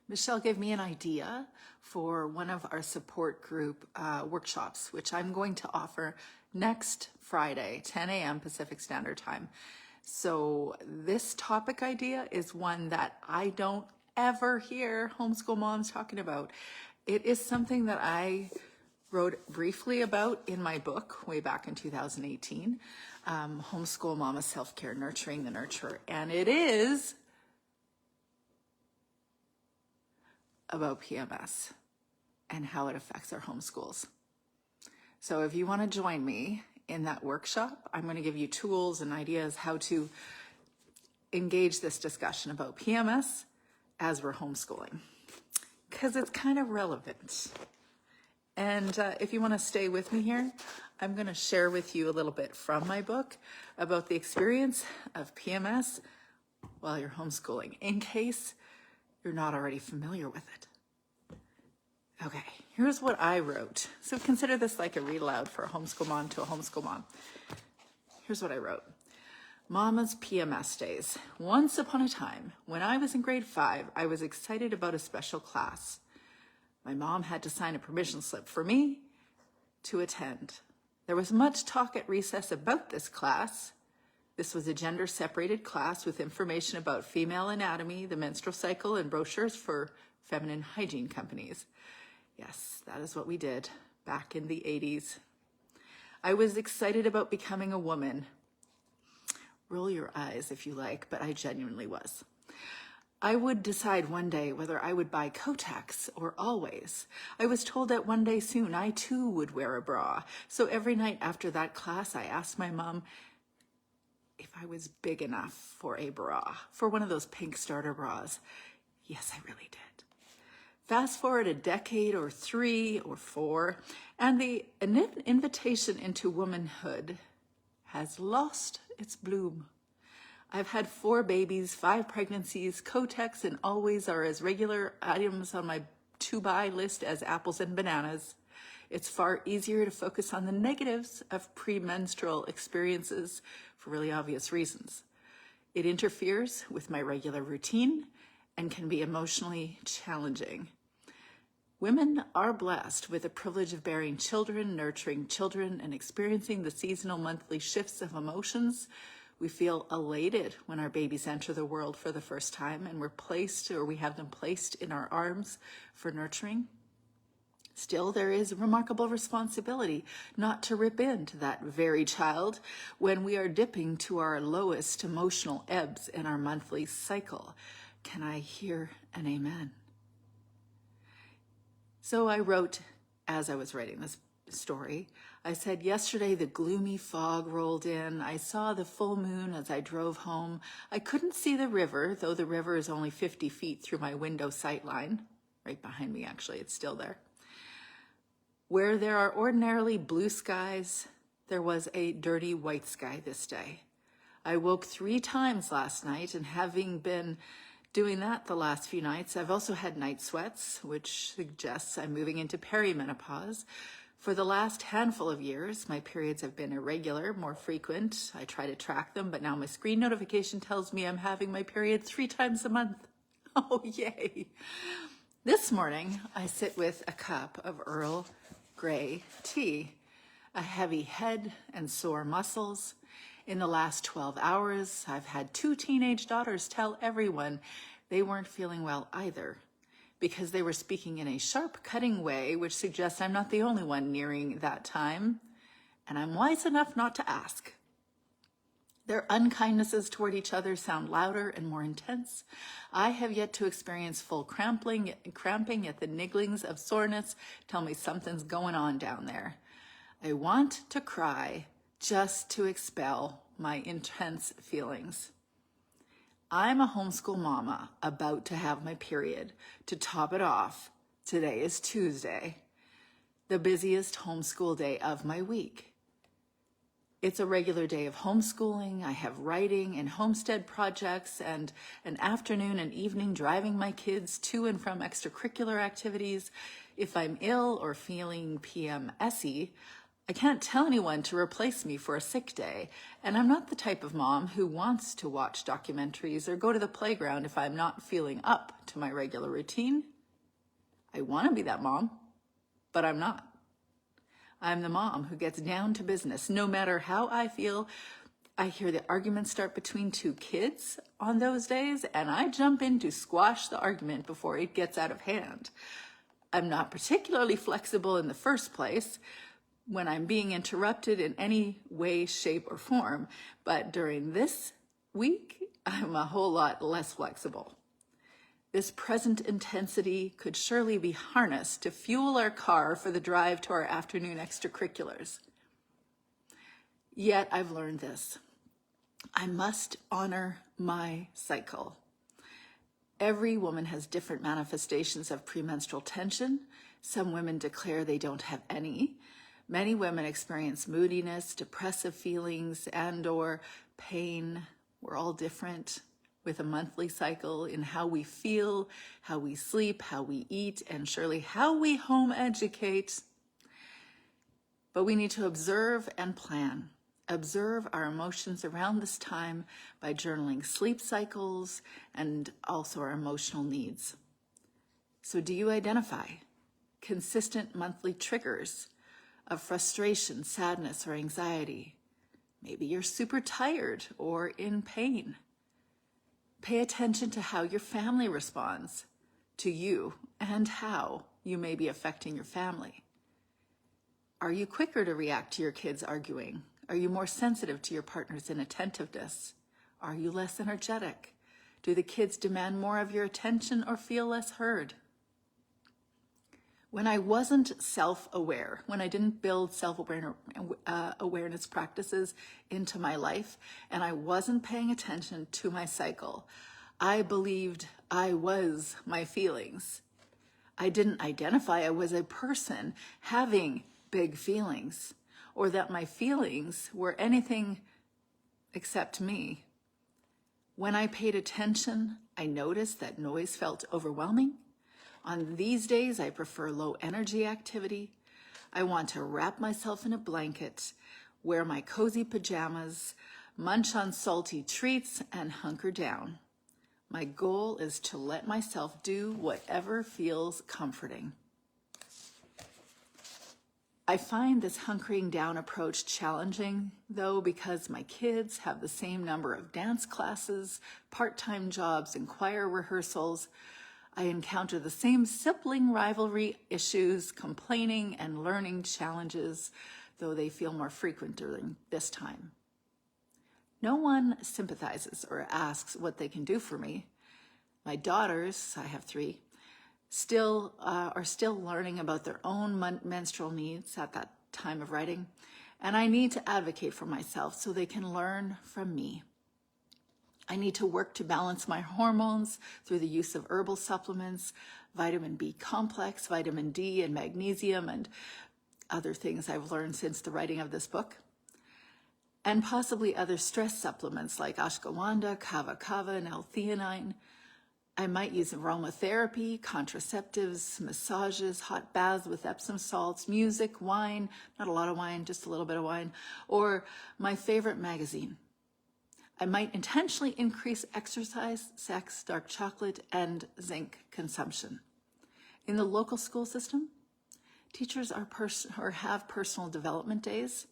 Michelle gave me an idea for one of our support group workshops, which I'm going to offer next Friday, 10 a.m. Pacific Standard Time. So this topic idea is one that I don't ever hear homeschool moms talking about. It is something that I wrote briefly about in my book way back in 2018, Homeschool Mama Self-Care, Nurturing the Nurturer. And it is about PMS and how it affects our homeschools. So if you want to join me in that workshop, I'm going to give you tools and ideas how to engage this discussion about PMS as we're homeschooling, because it's kind of relevant. And if you want to stay with me here, I'm going to share with you a little bit from my book about the experience of PMS while you're homeschooling, in case you're not already familiar with it. Okay, here's what I wrote. So consider this like a read aloud for a homeschool mom to a homeschool mom. Here's what I wrote. Mama's PMS Days. Once upon a time, when I was in grade 5, I was excited about a special class. My mom had to sign a permission slip for me to attend. There was much talk at recess about this class. This was a gender-separated class with information about female anatomy, the menstrual cycle, and brochures for feminine hygiene companies. Yes, that is what we did back in the 80s. I was excited about becoming a woman. Roll your eyes if you like, but I genuinely was. I would decide one day whether I would buy Kotex or Always. I was told that one day soon I too would wear a bra. So every night after that class, I asked my mom if I was big enough for a bra, for one of those pink starter bras. Yes, I really did. Fast forward a decade or 3 or 4, and the invitation into womanhood has lost its bloom. I've had 4 babies, 5 pregnancies. Kotex and Always are as regular items on my to-buy list as apples and bananas. It's far easier to focus on the negatives of premenstrual experiences for really obvious reasons. It interferes with my regular routine and can be emotionally challenging. Women are blessed with the privilege of bearing children, nurturing children, and experiencing the seasonal monthly shifts of emotions. We feel elated when our babies enter the world for the first time and we have them placed in our arms for nurturing. Still, there is a remarkable responsibility not to rip into that very child when we are dipping to our lowest emotional ebbs in our monthly cycle. Can I hear an amen? So I wrote, as I was writing this story, I said, yesterday the gloomy fog rolled in. I saw the full moon as I drove home. I couldn't see the river, though the river is only 50 feet through my window sight line. Right behind me, actually, it's still there. Where there are ordinarily blue skies, there was a dirty white sky this day. I woke 3 times last night, and having been doing that the last few nights, I've also had night sweats, which suggests I'm moving into perimenopause. For the last handful of years, my periods have been irregular, more frequent. I try to track them, but now my screen notification tells me I'm having my period 3 times a month. Oh, yay. This morning, I sit with a cup of Earl Grey tea, a heavy head and sore muscles. In the last 12 hours, I've had 2 teenage daughters tell everyone they weren't feeling well either, because they were speaking in a sharp, cutting way, which suggests I'm not the only one nearing that time, and I'm wise enough not to ask. Their unkindnesses toward each other sound louder and more intense. I have yet to experience full cramping, yet the nigglings of soreness tell me something's going on down there. I want to cry just to expel my intense feelings. I'm a homeschool mama about to have my period. To top it off, today is Tuesday, the busiest homeschool day of my week. It's a regular day of homeschooling. I have writing and homestead projects and an afternoon and evening driving my kids to and from extracurricular activities. If I'm ill or feeling PMSy, I can't tell anyone to replace me for a sick day, and I'm not the type of mom who wants to watch documentaries or go to the playground if I'm not feeling up to my regular routine. I want to be that mom, but I'm not. I'm the mom who gets down to business. No matter how I feel, I hear the argument start between two kids on those days, and I jump in to squash the argument before it gets out of hand. I'm not particularly flexible in the first place when I'm being interrupted in any way, shape, or form, but during this week, I'm a whole lot less flexible. This present intensity could surely be harnessed to fuel our car for the drive to our afternoon extracurriculars. Yet I've learned this. I must honor my cycle. Every woman has different manifestations of premenstrual tension. Some women declare they don't have any. Many women experience moodiness, depressive feelings, and/or pain. We're all different with a monthly cycle in how we feel, how we sleep, how we eat, and surely how we home educate. But we need to observe and plan. Observe our emotions around this time by journaling sleep cycles and also our emotional needs. So do you identify consistent monthly triggers of frustration, sadness, or anxiety? Maybe you're super tired or in pain. Pay attention to how your family responds to you and how you may be affecting your family. Are you quicker to react to your kids arguing? Are you more sensitive to your partner's inattentiveness? Are you less energetic? Do the kids demand more of your attention or feel less heard? When I wasn't self-aware, when I didn't build self-awareness practices into my life, and I wasn't paying attention to my cycle, I believed I was my feelings. I didn't identify I was a person having big feelings, or that my feelings were anything except me. When I paid attention, I noticed that noise felt overwhelming. On these days, I prefer low energy activity. I want to wrap myself in a blanket, wear my cozy pajamas, munch on salty treats, and hunker down. My goal is to let myself do whatever feels comforting. I find this hunkering down approach challenging, though, because my kids have the same number of dance classes, part-time jobs, and choir rehearsals. I encounter the same sibling rivalry issues, complaining, and learning challenges, though they feel more frequent during this time. No one sympathizes or asks what they can do for me. My daughters, I have 3, are still learning about their own menstrual needs at that time of writing, and I need to advocate for myself so they can learn from me. I need to work to balance my hormones through the use of herbal supplements, vitamin B complex, vitamin D, and magnesium, and other things I've learned since the writing of this book, and possibly other stress supplements like ashwagandha, kava, and L-theanine. I might use aromatherapy, contraceptives, massages, hot baths with Epsom salts, music, wine, not a lot of wine, just a little bit of wine, or my favorite magazine. I might intentionally increase exercise, sex, dark chocolate, and zinc consumption. In the local school system, teachers have personal development days.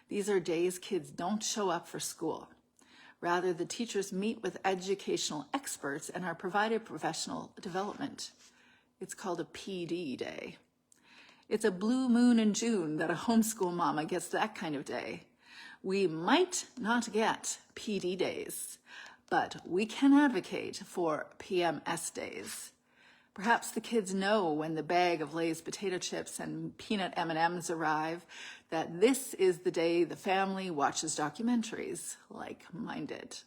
These are days kids don't show up for school. Rather, the teachers meet with educational experts and are provided professional development. It's called a PD day. It's a blue moon in June that a homeschool mama gets that kind of day. We might not get PD days, but we can advocate for PMS days. Perhaps the kids know when the bag of Lay's potato chips and peanut M&Ms arrive that this is the day the family watches documentaries like mine did.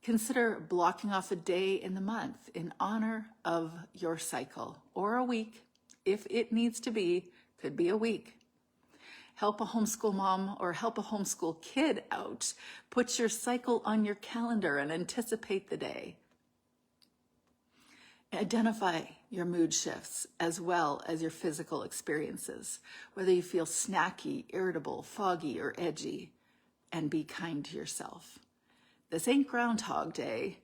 Consider blocking off a day in the month in honor of your cycle, or a week, if it needs to be, could be a week. Help a homeschool mom or help a homeschool kid out. Put your cycle on your calendar and anticipate the day. Identify your mood shifts as well as your physical experiences, whether you feel snacky, irritable, foggy, or edgy, and be kind to yourself. This ain't Groundhog Day.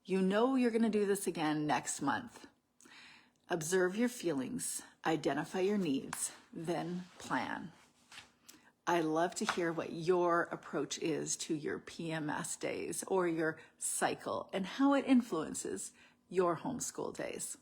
You know you're going to do this again next month. Observe your feelings, identify your needs, then plan. I love to hear what your approach is to your PMS days or your cycle and how it influences your homeschool days.